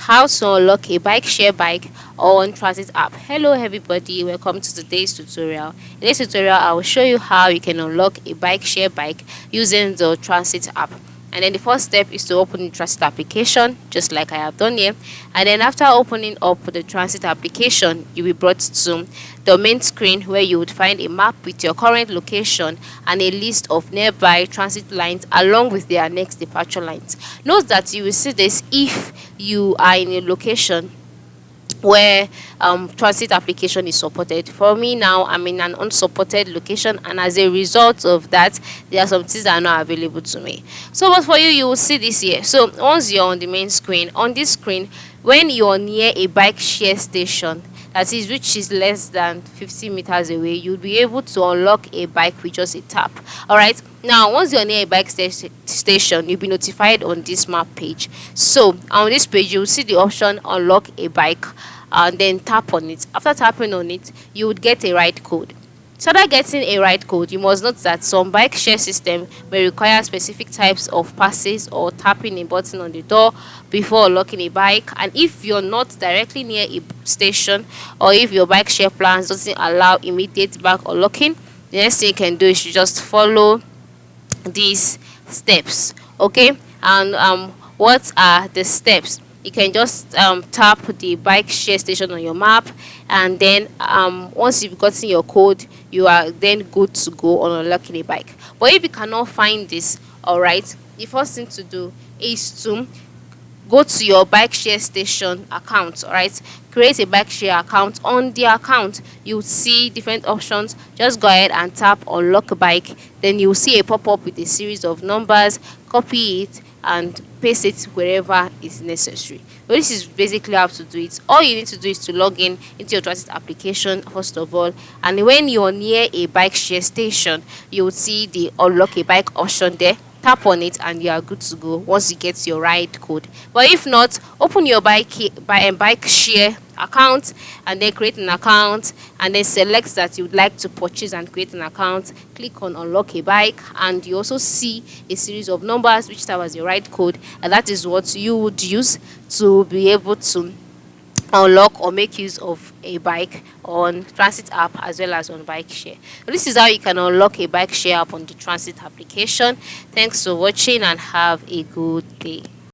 how to unlock a bike share bike on transit app. Hello everybody, welcome to today's tutorial. In this tutorial I will show you how you can unlock a bike share bike using the transit app. And then the first step is to open the transit application, just like I have done here. And then after opening up the transit application, you'll be brought to the main screen where you would find a map with your current location and a list of nearby transit lines along with their next departure lines. Note that you will see this if you are in a location where transit application is supported. For me now, I'm in an unsupported location, and as a result of that, there are some things that are not available to me. So but for you, you will see this here. So once you're on the main screen, on this screen, when you're near a bike share station, that is which is less than 50 meters away, you'll be able to unlock a bike with just a tap. All right, now once you're near a bike station, you'll be notified on this map page. So on this page, you'll see the option unlock a bike, and then tap on it. After tapping on it, you would get a ride code. So that getting a ride code, you must note that some bike share system may require specific types of passes or tapping a button on the door before unlocking a bike. And if you're not directly near a station, or if your bike share plans doesn't allow immediate bike unlocking, the next thing you can do is you just follow these steps. Okay, and what are the steps? You can just tap the bike share station on your map, and then once you've gotten your code, you are then good to go on unlocking a bike. But if you cannot find this, all right, the first thing to do is to go to your bike share station account. All right, create a bike share account. On the account, you'll see different options. Just go ahead and tap unlock a bike, then you'll see a pop-up with a series of numbers. Copy it and paste it wherever is necessary. So this is basically how to do it. All you need to do is to log in into your transit application first of all, and when you're near a bike share station, you will see the unlock a bike option there. Tap on it and you are good to go once you get your ride code. But if not, open your bike share account and then create an account, and then select that you would like to purchase and create an account. Click on unlock a bike, and you also see a series of numbers which serve as your ride code, and that is what you would use to be able to unlock or make use of a bike on transit app as well as on bike share. So this is how you can unlock a bike share app on the transit application. Thanks for watching and have a good day.